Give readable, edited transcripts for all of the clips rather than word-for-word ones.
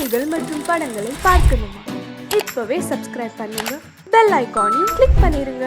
செய்திகள் மற்றும் படங்களை பார்க்கணுமா? இப்பவே சப்ஸ்கிரைப் பண்ணுங்க, பெல் ஐகானையும் கிளிக் பண்ணிருங்க.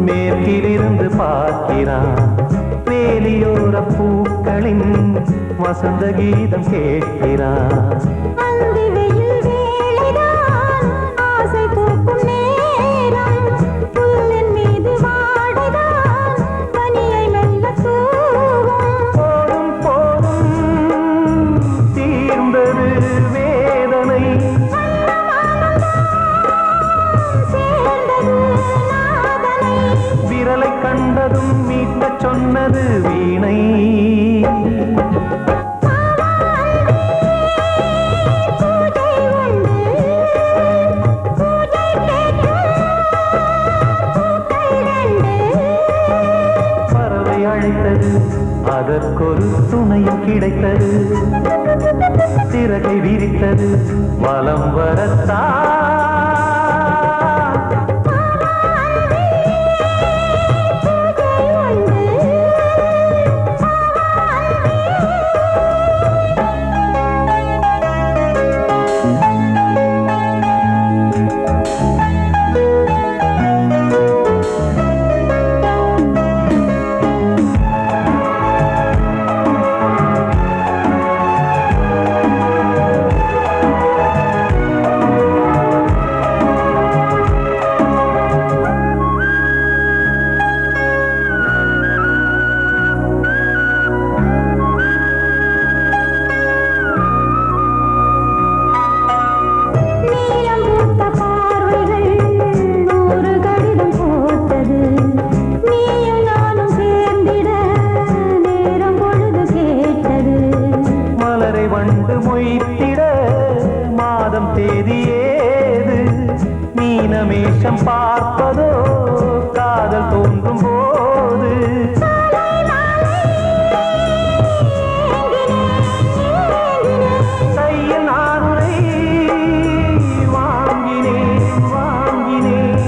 மேற்கிலிருந்து பார்க்கிறான், வேலியோர பூக்களின் வசந்த கீதம் கேட்கிறான். கண்டதும் மீட்ட சொன்னது வீணை. பறவை அழைத்தது, அதற்கொரு துணையும் கிடைத்தது. சிறகை விரித்தது, வலம் வரத்தான். வண்டு மொய்த்திட மாதம் தேதியேது, மீனமேஷம் பார்ப்பதோ காதல் தோன்றும் போது. கையில் நானுரை வாங்கினேன் வாங்கினேன்.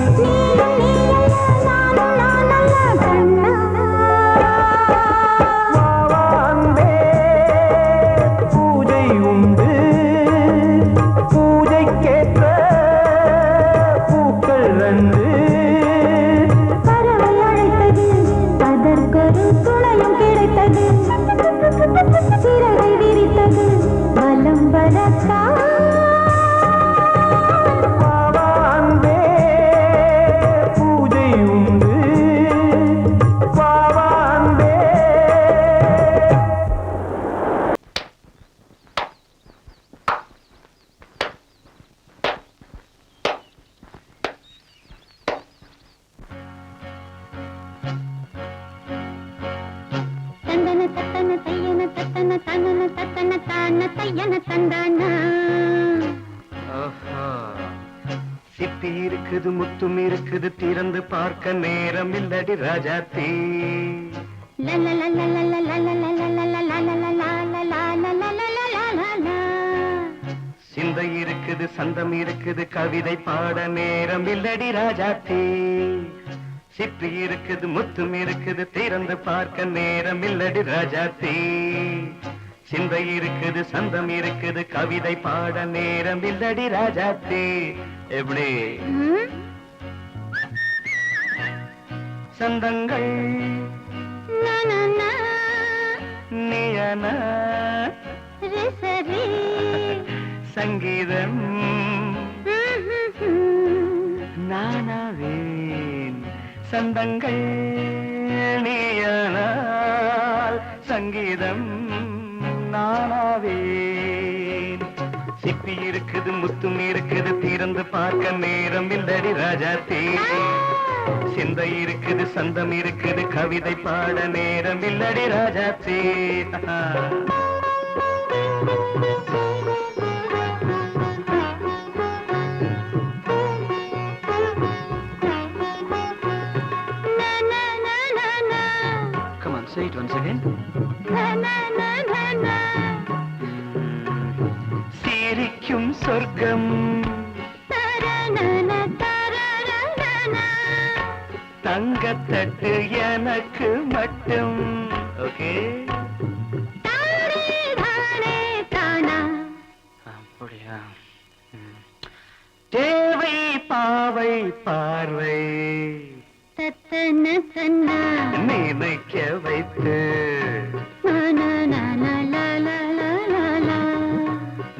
தத்தன தனன தத்தன தான தையன தந்தானா. சிப்பி இருக்குது முத்தும் இருக்குது திறந்து பார்க்க நேரம் இல்லடி ராஜாத்தி. சிந்தை இருக்குது சந்தம் இருக்குது கவிதை பாட நேரம் இல்லடி ராஜாத்தி. சிப்பி இருக்குது முத்தும் இருக்குது திறந்து பார்க்க நேரம் இல்லடி ராஜாத்தி. சிந்தை இருக்குது சந்தம் இருக்குது கவிதை பாட நேரம் இல்லடி ராஜாத்தி. எப்படி சந்தங்கள் நீயன சங்கீதம் நானாவேன். சந்தங்கள் நீயனால் சங்கீதம் நானாவேன். சிப்பி இருக்குது முத்தும் இருக்குது திறந்து பார்க்க நேரம் இல்லடி ராஜாத்தி. சிந்தை இருக்குது சந்தம் இருக்குது கவிதை பாட நேரம் இல்லடி Rajathi. Come on, say it once again. சிரிக்கும் சொர்க்கம் தங்கத்தட்டு எனக்கு மட்டும். ஓகே அப்படியா? தேவை பாவை பார்வை நினைக்க வைத்து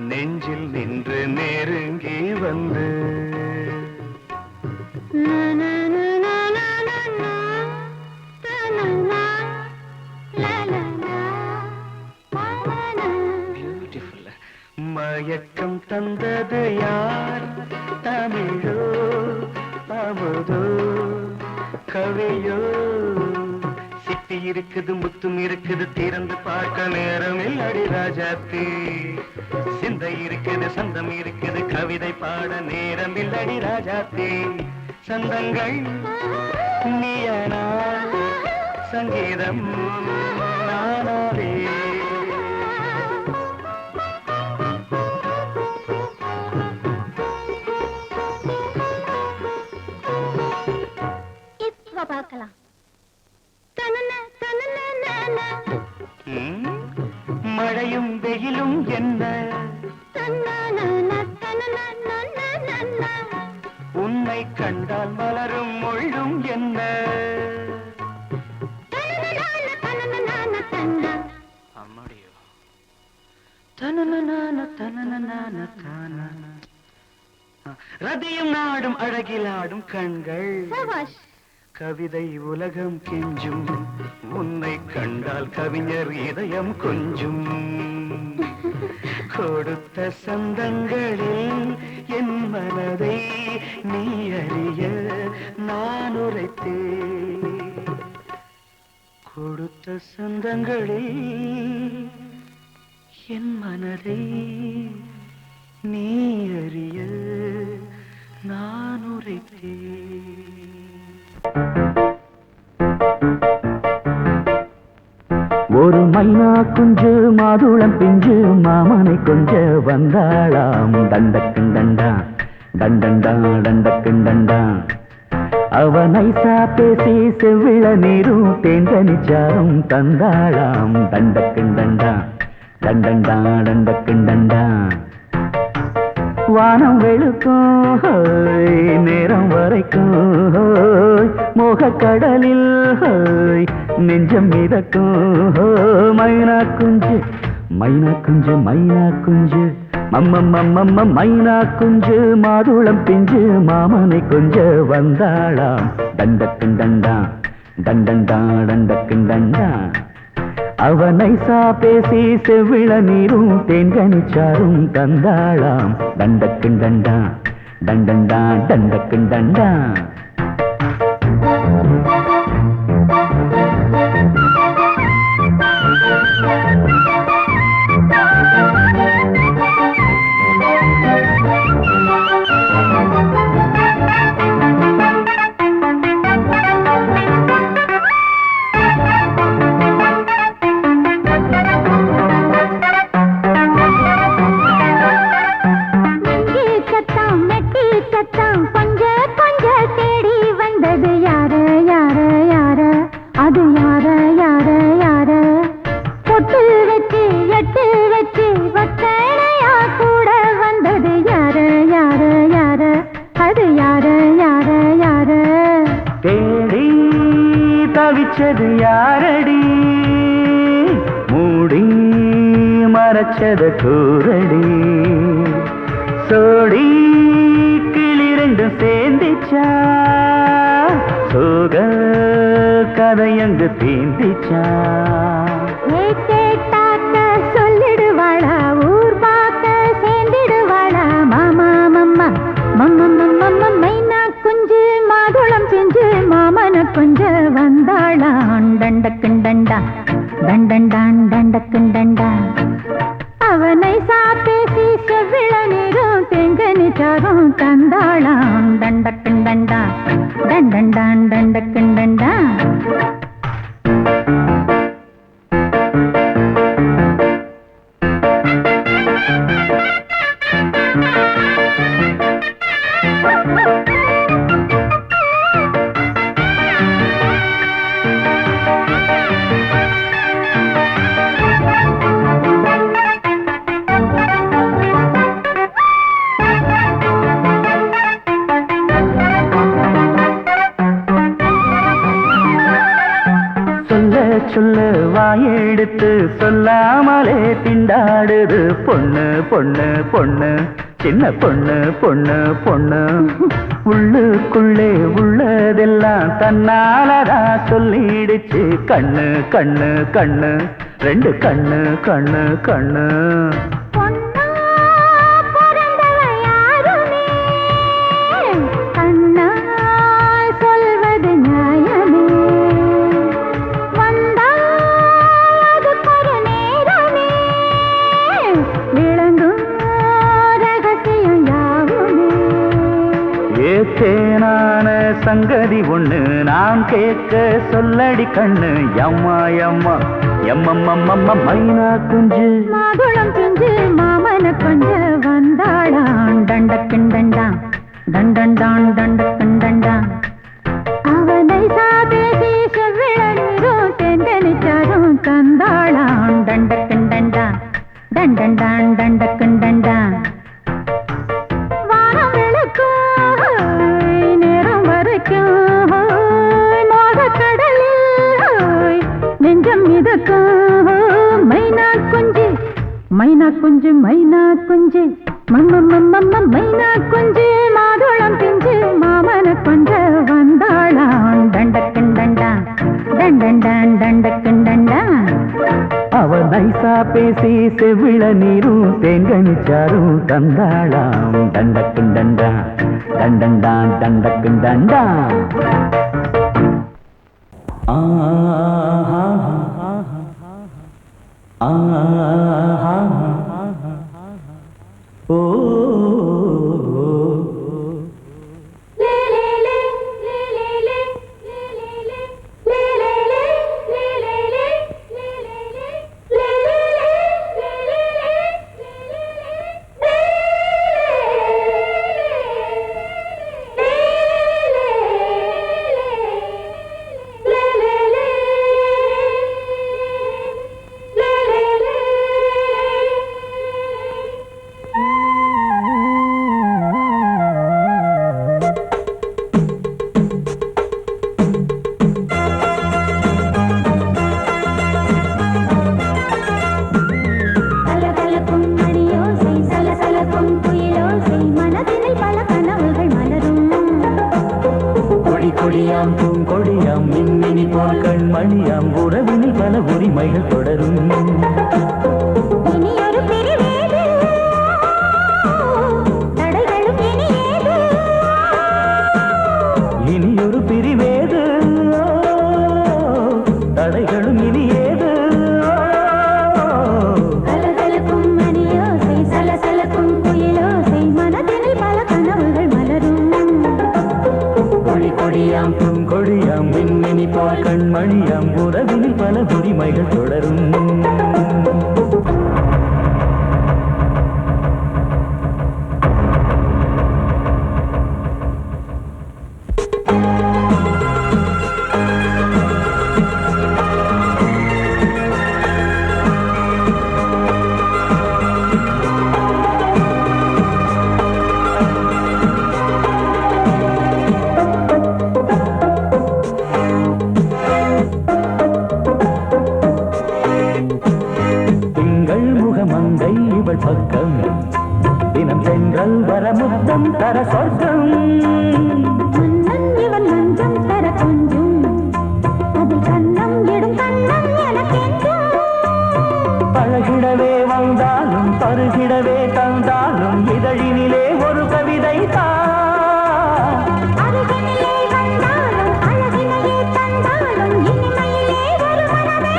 நெஞ்சில் நின்று நெருங்கி வந்து மயக்கம் தந்தது யார்? தமிழோ அமுதோ கவியோ? சிப்பி இருக்குது முத்தும் இருக்குது திறந்து பார்க்க நேரம் இல்லடி ராஜாத்தி. சிந்தை இருக்குது சந்தம் இருக்குது கவிதை பாட நேரம் இல்லடி ராஜாத்தி. சந்தங்கள் நீயனா சங்கீதம் நானாவே. பார்க்கலாம். மழையும் வெயிலும் என்ன உன்னை கண்டால் மலரும் முள்ளும் என்ன? அம்மாடியோ ரதியும் நாடும் அழகிலாடும் கண்கள் கவிதை உலகம் கெஞ்சும். உன்னை கண்டால் கவிஞர் இதயம் கொஞ்சும். கொடுத்த சந்தங்களில் என் மனதை நீ அறிய நான் உரைத்தேன். கொடுத்த சந்தங்களில் என் மனதை நீ அறிய நான் உரைத்தேன். ஒரு மைனா குஞ்சு மாதுளம் பிஞ்சு மாமனை கொஞ்ச வந்தாளாம். தண்டக்குண்டண்டா டண்டண்டா டண்டக்குண்டண்டா. அவ நைசா பேசி செவ்விள நீரும் தேங்கனிச்சாரும் தந்தாளாம். தண்டக்குண்டண்டா டண்டண்டா டண்டக்குண்டண்டா. வானம் வெளுக்கும் நேரம் வரைக்கும் மோகக்கடலில் நெஞ்சம் மிதக்கும். மைனா குஞ்சு மைனா குஞ்சு மைனா குஞ்சு மம்மம்மம்மம்ம மைனா குஞ்சு மாதுளம் பிஞ்சு மாமனை கொஞ்ச வந்தாளாம். தண்டக்குண்டண்டா டண்டண்டா டண்டக்குண்டண்டா. அவ நைசா பேசி செவ்விள நீரும் தேன்கனிச்சாரும் தந்தாளாம். தண்டக்குண்டண்டா டண்டண்டா டண்டக்குண்டண்டா. அடிச்சது யாரடி மூடி மறைச்சத கூரடி சோடி கிளி ரெண்டும் சேர்ந்திச்சா சோக கதையங்கு தீந்திச்சா கேட்டாக்க சொல்லிடுவாளா ஊர் பார்க்க சேர்ந்திடுவாளா மாமா மம்மா மம்ம மைனா குஞ்சு மாதுளம் செஞ்சு மாமன கொஞ்ச வந்தாளா டண்டக்குண்டண்டா டண்டண்டான் டண்டக்குண்டண்டா அவனை சாப்பேசி செவ்விள நீரும் தெங்கனி சாரும் தந்தாளாம் டண்டக்குண்டண்டா டண்டண்டான் டண்டக்குண்டண்டா சொல்ல வாயெடுத்து சொல்லாமலே திண்டாடுது பொண்ணு பொண்ணு பொண்ணு சின்ன பொண்ணு பொண்ணு பொண்ணு உள்ளுக்குள்ளே உள்ளதெல்லாம் தன்னாலதா சொல்லிடுச்சு கண்ணு கண்ணு கண்ணு ரெண்டு கண்ணு கண்ணு கண்ணு தேனான சங்கதி ஒண்ணு நான் கேட்க சொல்லடி கண்ணு எம்மா எம்மா எம்மம்மம்மம்ம மைனா குஞ்சு மாதுளம் குஞ்சு மாமன கொஞ்ச வந்தாளான் டண்டக்குண்டண்டா டண்டண்டான் டண்டக்குண்டண்டா அவனை சாதேசி செவ்விள நீரும் தெண்டனிச்சாரும் தந்தாளான் டண்டக்குண்டண்டா டண்டண்டான் டண்டக்குண்டண்டா மைனா குஞ்சு மைனா குஞ்சு மம்மம்மம்மம்ம மைனா குஞ்சு மாதுளம் பிஞ்சு மாமன கொஞ்ச வந்தாளான் டண்டக்குண்டண்டா டண்டண்டான் டண்டக்குண்டண்டா அவ நைசா பேசி செவ்விள நீரும் தேங்கனிச்சாரும் தந்தாளாம் தண்டக்குண்டண்டா தண்டண்டான் தண்டக்குண்டண்டா ஓ கொடியாம் பூங்கொடியாம் மின்மினி போல் கண்மணியாம் உறவினில் பல உரிமைகள் தொடரும் இனியொரு பிரிவேது தடைகளும் இனி ஏது கொடியாம் பூங்கொடியாம் மின்மினி போல் கண்மணியாம் உறவினில் பல உரிமைகள் தொடரும் தர சொர்க்கம் மன்னன் இவன் மஞ்சம் தர கொஞ்சம் அதில் கண்ணம் இடும் கண்ணம் எனக்கென்றும் பழகிடவே வந்தாலும் பருகிடவே தந்தாலும் இதழினிலே ஒரு கவிதை அருகினிலே வந்தாலும் அழகினையே தந்தாலும் இனிமையிலே ஒரு மனமே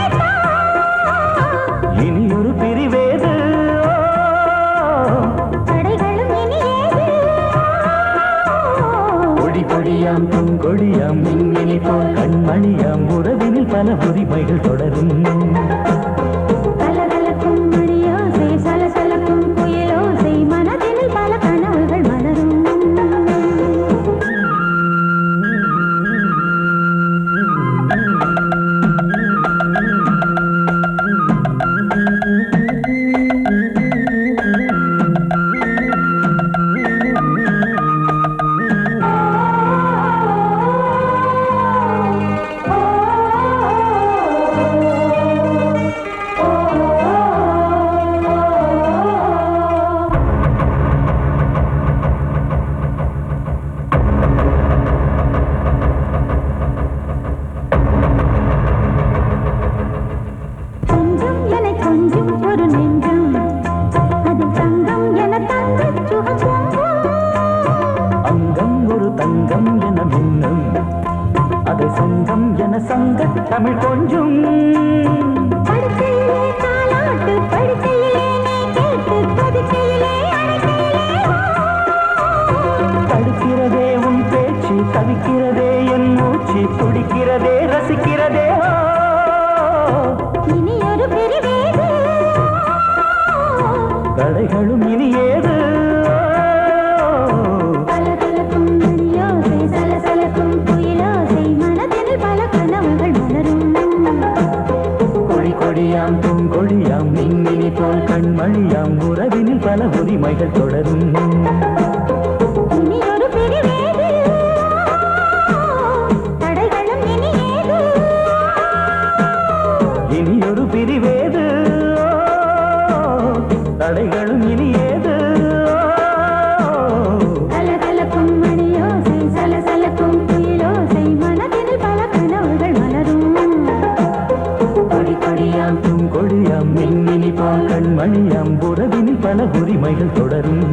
இனி ஒரு பிரிவேது தடைகளும் இனியேது கொடி கொடியாம் பூங்கொடியாம் மின்மினி போல் கண்மணியாம் உறவினில் பல உரிமைகள் தொடரும் கலகலக்கும் மணியோசை சலசலக்கும் குயிலோசை மனதினில் பல கனவுகள் மலரும் கொஞ்சம் என கொஞ்சம் ஒரு நெஞ்சம் அதில் தங்கம் என தங்க சுகம் அங்கம் ஒரு தங்கம் என மின்னும் அதை சங்கம் என சங்க தமிழ் கொஞ்சம் படுக்கையிலே தாலாட்டு படுக்கையிலே நீ கேட்டு படுக்கையிலே தடுக்கிறதே உன் பேச்சு தவிக்கிறதே என் மூச்சு துடிக்கிறதே ரசிக்கிறதே இனி ஒரு பிரிவேது கடைகளும் இனி ஏது கலகலக்கும் மணியோசை சலசலக்கும் குயிலோசை மனதில் பல கனவுகள் மலரும் கொடி கொடியாம் பூங்கொடியாம் மின்மினி போல் கண்மணியாம் உறவினில் பல உரிமைகள் தொடரும் இனி ஒரு பிரிவேது தடைகளும் இனியேது இனி ஒரு பிரிவேது தடைகளும் இனி ஏது கலகலக்கும் மணியோசை சலசலக்கும் குயிலோசை மனதில் பல கனவுகள் மலரும் கொடி கொடியாம் பூங்கொடியாம் மின்மினி போல் கண்மணியாம் உறவினில் பல உரிமைகள் தொடரும்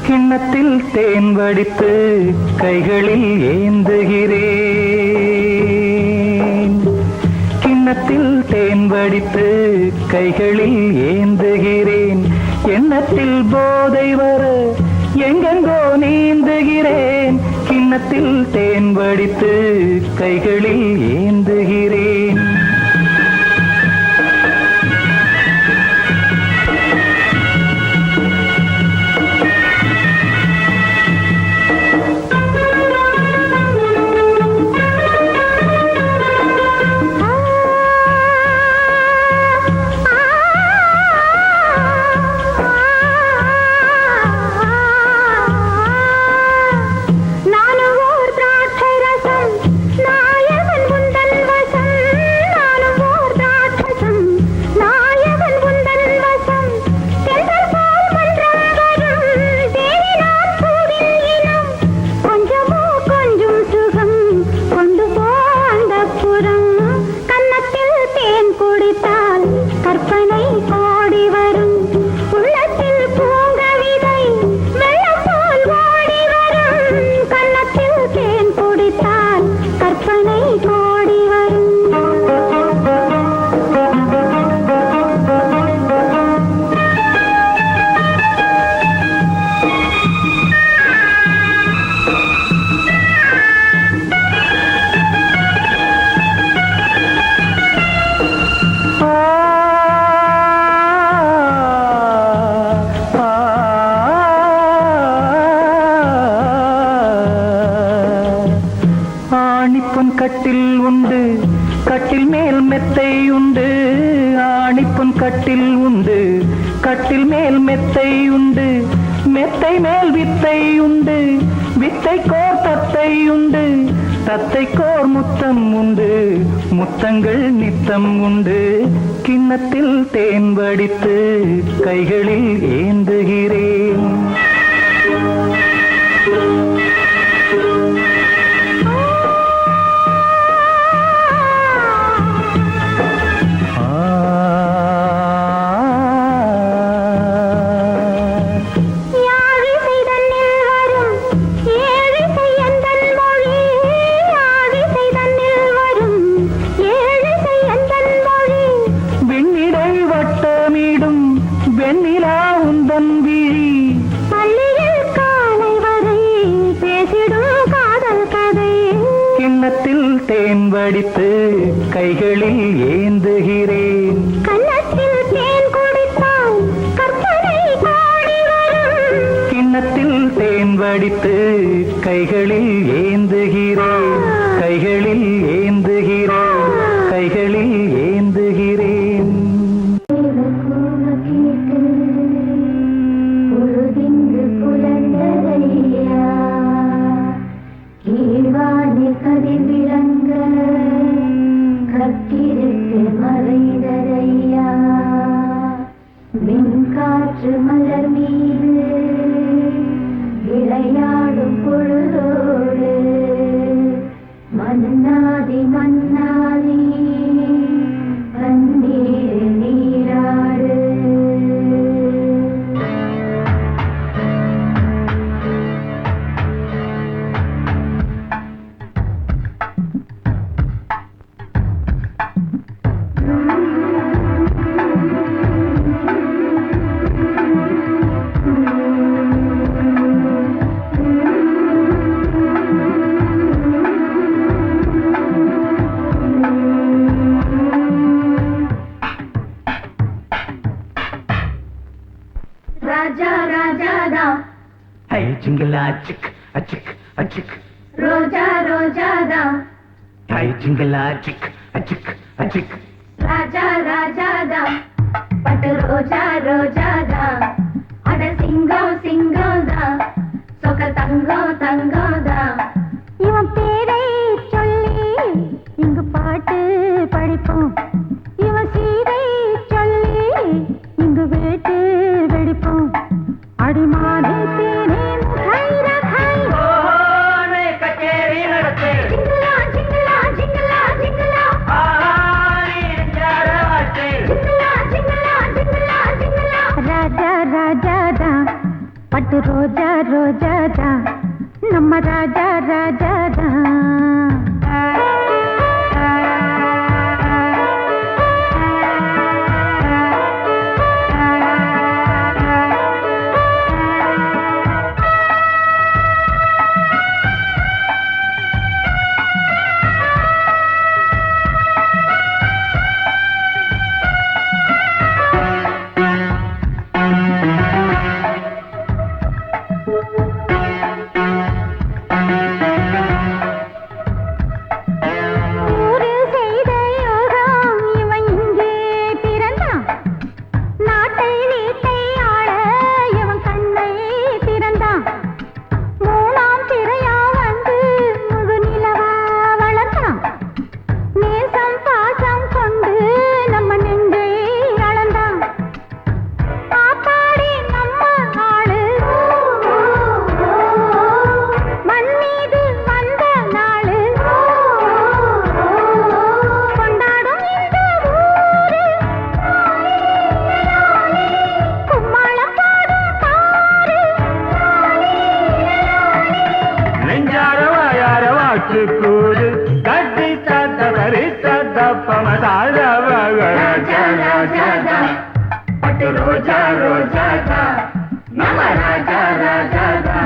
கிண்ணத்தில் தேன் வடித்து கைகளில் ஏந்துகிறேன் கிண்ணத்தில் தேன் வடித்து கைகளில் ஏந்துகிறேன் எண்ணத்தில் போதை வர எங்கெங்கோ நீந்துகிறேன் கிண்ணத்தில் தேன் வடித்து கைகளில் ஏந்துகிறேன் நானும் ஓர் திராட்சை ரசம் நாயகன் முந்தன் வசம் கட்டில் உண்டு, கட்டில் மேல் மெத்தை உண்டு. ஆணிப்பொன் கட்டில் உண்டு, கட்டில் மேல் மெத்தை உண்டு. மெத்தை மேல் வித்தை உண்டு, வித்தைக்கோர் தத்தை உண்டு. தத்தைக்கோர் முத்தம் உண்டு, முத்தங்கள் நித்தம் உண்டு. கிண்ணத்தில் தேன் வடித்து கைகளில் ஏந்துகிறேன். தேன் வடித்து கைகளில் ஏந்துகிறேன். கன்னத்தில் தேன் குடித்தால் கற்பனை பாடி வரும். கிண்ணத்தில் தேன் வடித்து கைகளில் ஏந்துகிறேன், கைகளில் ஏந்துகிறேன், கைகளில் ஏந்துகிறேன். பொழுதிங்கு புலந்ததையா கீழ்வாடி கதிர் விளங்க கத்திருக்கு மறைந்ததையா மின்காற்று மலர் மீது விளையாடும் பொழுதோடு மன்னாதி மன்னாதி கண்ணீர் நீராடு. ராஜா ராஜாதா ஹை ஜிங்கலா சிக் அச்சிக் அச்சிக். ரோஜா ரோஜாதா ஹை ஜிங்கலா சிக் அச்சிக் அச்சிக். ராஜா ராஜாதா பட்டு ரோஜா ரோஜாதா அட சிங்கம் சிங்கம்தா சொக்க தங்கம் தங்கம்தா. இவன் பேரை சொல்லி இங்கு பாட்டு படிப்போம். இவன் சீரை சொல்லி இங்கு வேட்டு வெடிப்போம். அடிமானே தேனே முகைர கை ஓனே கச்சேரி நடத்து. ஜிங்கலா ஜிங்கலா ஜிங்கலா ஜிங்கலா ஆரி ஜரவாட்டே. ஜிங்கலா ஜிங்கலா ஜிங்கலா ஜிங்கலா. ராஜா ராஜாதா பட்டு ரோஜா ரோஜாதா நம்ம ராஜா ராஜாதா. ரோஜா ரோஜாதா நம்ம ராஜா ராஜாதா.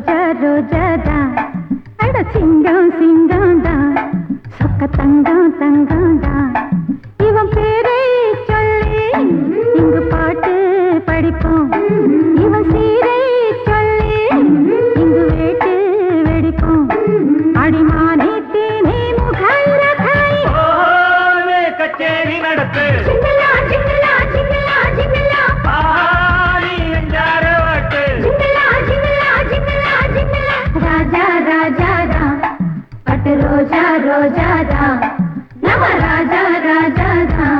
ரோஜா ரோஜா தான் அட சிங்கம் சிங்கம் தான் சொக்க தங்கம் தங்கம் தான் இவன் பேரை சொல்லி இங்கு பாட்டு படிப்போம் இவன் சீரை சொல்லி இங்கு வேட்டு வெடிப்போம் அடிமானே தேனே முகாய் ரகாய் கச்சேரி நடத்து சிங்கலா சிங்கலா சிங்கலா சிங்கலா பாரி எஞ்சார வாட்டு சிங்கலா சிங்கலா சிங்கலா சிங்கலா ராஜா ராஜா ரா பட்டு ரோஜா ரோஜா ரா நம ராஜா ராஜா ரா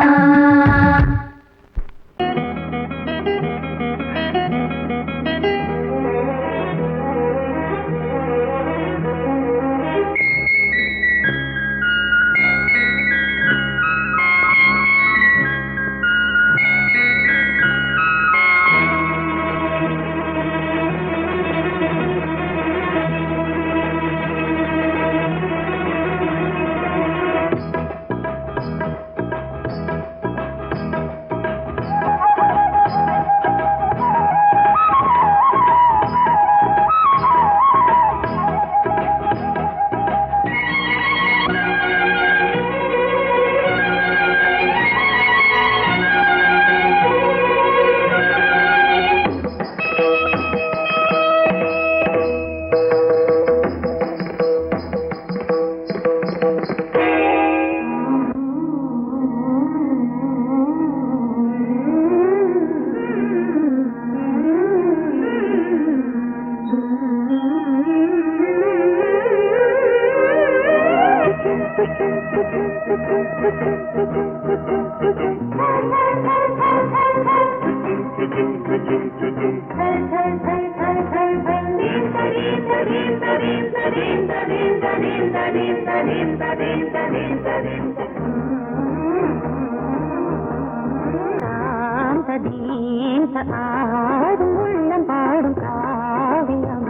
ஆடும் உள்ளம் பாடும் காவியம்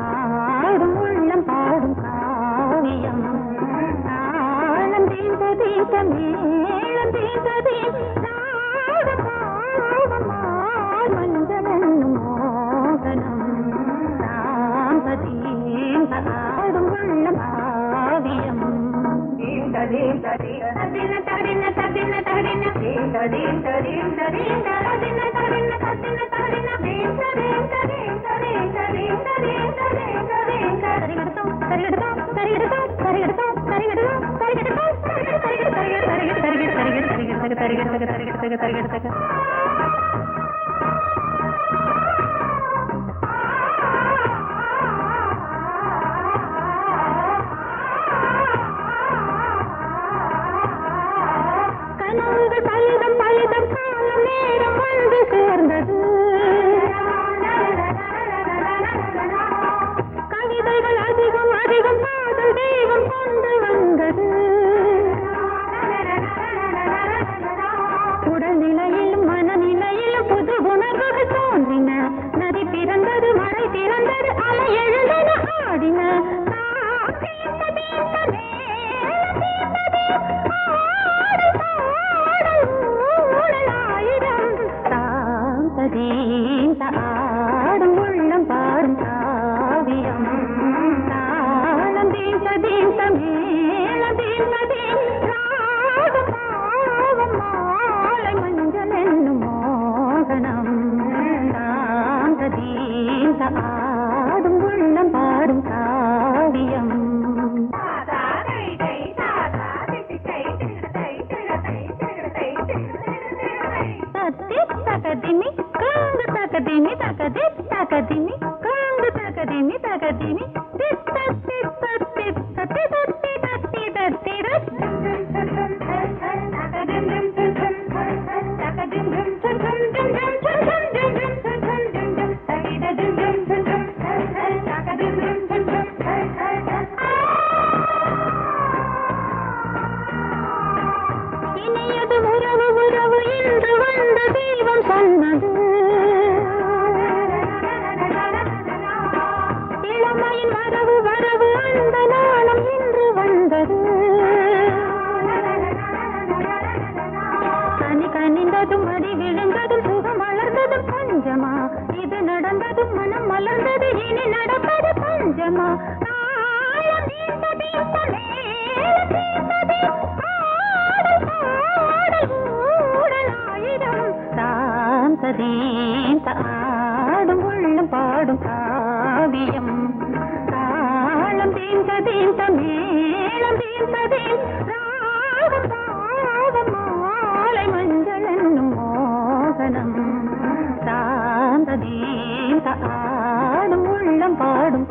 ஆடும் உள்ளம் பாடும் காவியம் தாளம் தீந்த தீந்த மேளம் தீந்த தீந்த மஞ்சளும் மோகனம் ஆடும் உள்ளம் காவியம் பலிதம் பலிதம் காலம் நேரம் வந்து சேர்ந்தது கவிதைகள் அதிகம் அதிகம் காதல் தெய்வம் கொண்டு வந்தது உடல்நிலையிலும் மனநிலையிலும் புது உணர்வுகள் தோன்றின நதி பிறந்தது மழை பிறந்தது அலை எழுந்தது ஆடின ஆடும் உள்ளம் பாடும் காவியம் தாளம் தீந்த தீந்த மேளம் தீந்த தீந்த மாலை மஞ்சள் என்னும் மோகனம் தாந்த தீந்த ஆடும் உள்ளம் பாடும் காவியம் தகதினி காங்கு தகதினி தகதி தகதினி காங்கு தகதினி தகதினி தித்த தித்த தித்த தித்தி தத்தி தத்தி இனியது உறவு உறவு என்று வந்த தெய்வம் சொன்னது இளமையின் மலர்ந்தது மனம் மலர்ந்தது இனி நடப்பது பஞ்சமா தாளம் தீர்த்ததே மேளம் தீர்த்ததே பாடல் பாடல் ஊடல் ஆயிரம் சாந்ததேன் ஆடும் உள்ளம் பாடும் காவியம் தாளம் தீர்த்ததேன் மேளம் தீர்த்ததேன் ராகம் பாகம் மாலை மஞ்சள் என்னும் மோகனம் சாந்ததேன் ஆடும் உள்ளம் பாடும்